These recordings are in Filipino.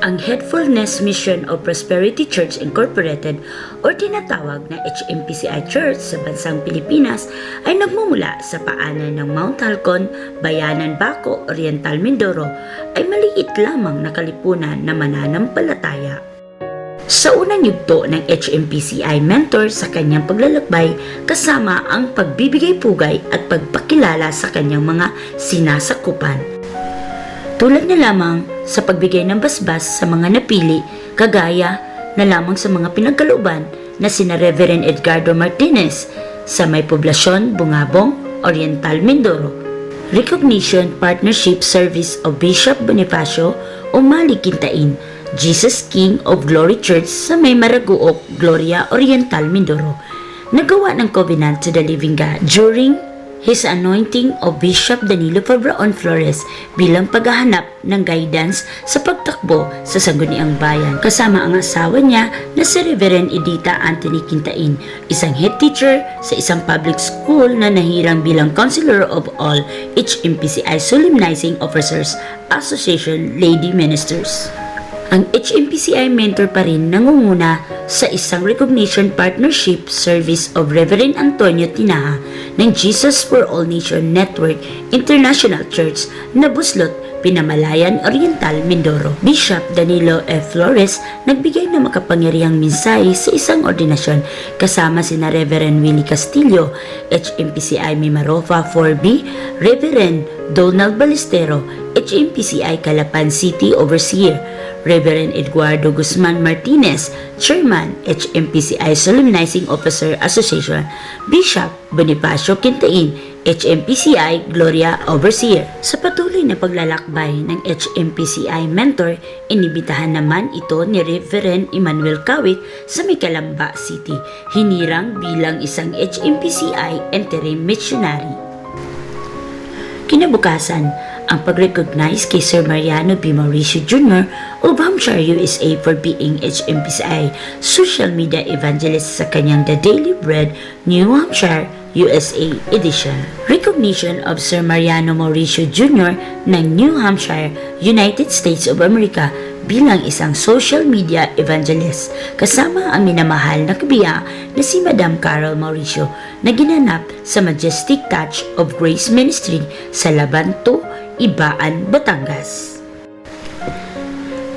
Ang Headfulness Mission of Prosperity Church Incorporated o tinatawag na HMPCI Church sa bansang Pilipinas ay nagmumula sa paanan ng Mount Halcon, Bayanan Baco, Oriental Mindoro ay maliit lamang na kalipunan na mananampalataya. Sa unang yugto ng HMPCI mentor sa kanyang paglalakbay kasama ang pagbibigay pugay at pagpakilala sa kanyang mga sinasakupan. Tulad na lamang sa pagbigay ng basbas sa mga napili, kagaya na lamang sa mga pinagkalooban na sina Reverend Edgardo Martinez sa may poblasyon Bungabong, Oriental Mindoro. Recognition Partnership Service of Bishop Bonifacio o Mali Quintain, Jesus King of Glory Church sa may Maraguoc, Gloria, Oriental Mindoro. Nagawa ng covenant to the living God during his anointing of Bishop Danilo Fabraon Flores bilang paghahanap ng guidance sa pagtakbo sa Sangguniang Bayan kasama ang asawa niya na si Reverend Edita Anthony Quintain, isang head teacher sa isang public school na nahirang bilang Counselor of all HMPCI Solemnizing Officers Association Lady Ministers. Ang HMPCI mentor pa rin nangunguna sa isang recognition partnership service of Reverend Antonio Tinaha ng Jesus for All Nation Network International Church na Buslot, Pinamalayan, Oriental, Mindoro. Bishop Danilo F. Flores nagbigay ng makapangyarihang mensahe sa isang ordinasyon kasama sina Reverend Willie Castillo, HMPCI Mimaropa 4B, Reverend Donald Balestero, HMPCI Calapan City Overseer, Reverend Eduardo Guzman Martinez, Chairman, HMPCI Solemnizing Officer Association, Bishop Bonifacio Quintain, HMPCI Gloria Overseer. Sa patuloy na paglalakbay ng HMPCI mentor, inibitahan naman ito ni Reverend Emmanuel Kawit sa may Calamba City, hinirang bilang isang HMPCI interim missionary. Kinabukasan, ang pag-recognize kay Sir Mariano B. Mauricio Jr. of Hampshire, USA for being HMPCI Social Media Evangelist sa kanyang The Daily Bread, New Hampshire, USA edition. Recognition of Sir Mariano Mauricio Jr. ng New Hampshire, United States of America bilang isang social media evangelist kasama ang minamahal na kabiya na si Madam Carol Mauricio na ginanap sa Majestic Touch of Grace Ministry sa Labanto, Ibaan, Batangas.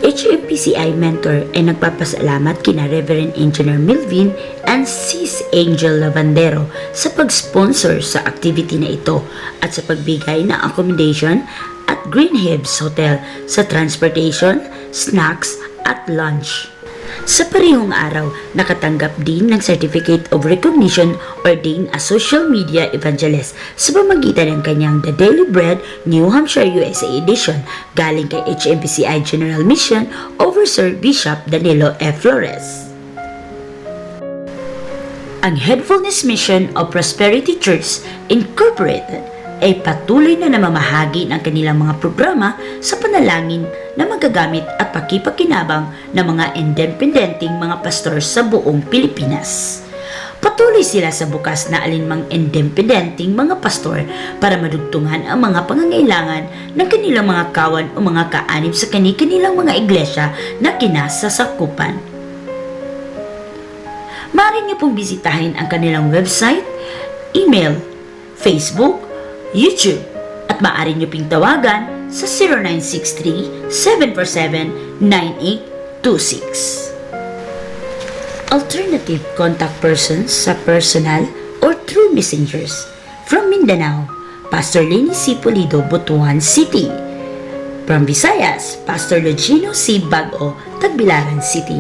HMPCI mentor ay nagpapasalamat kina Reverend Engineer Milvin and Sis Angel Lavandero sa pag-sponsor sa activity na ito at sa pagbigay ng accommodation at Green Hills Hotel sa transportation, snacks at lunch. Sa parehong araw, nakatanggap din ng Certificate of Recognition ordained as Social Media Evangelist sa pamamagitan ng kanyang The Daily Bread, New Hampshire, USA edition galing kay HMPCI General Mission Overseer Bishop Danilo F. Flores. Ang Headfulness Mission of Prosperity Church Incorporated ay patuloy na namamahagi ng kanilang mga programa sa panalangin na magagamit at pakipakinabang ng mga independenteng mga pastor sa buong Pilipinas. Patuloy sila sa bukas na alinmang independenteng mga pastor para madugtungan ang mga pangangailangan ng kanilang mga kawan o mga kaanib sa kanilang mga iglesia na kinasasakupan. Maaari niyo pong bisitahin ang kanilang website, email, Facebook, YouTube at maaari niyo ping tawagan sa 0963-747-9826. Alternative contact persons sa personal or through messengers. From Mindanao, Pastor Lenny C. Pulido, Butuan City. From Visayas, Pastor Logino C. Bago, Tagbilaran City.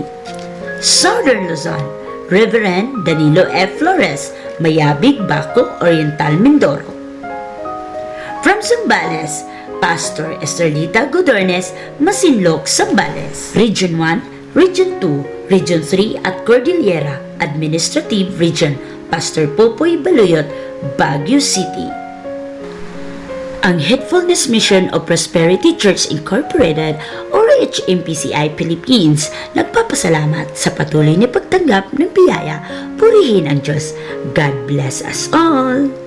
Southern Luzon, Reverend Danilo F. Flores, Mayabig, Baco, Oriental Mindoro. From Zambales, Pastor Estrelita Godornes, Masinloc, Zambales. Region 1, Region 2, Region 3 at Cordillera Administrative Region, Pastor Popoy Baluyot, Baguio City. Ang Headfulness Mission of Prosperity Church Incorporated or HMPCI Philippines nagpapasalamat sa patuloy na pagtanggap ng biyaya. Purihin ang Diyos. God bless us all!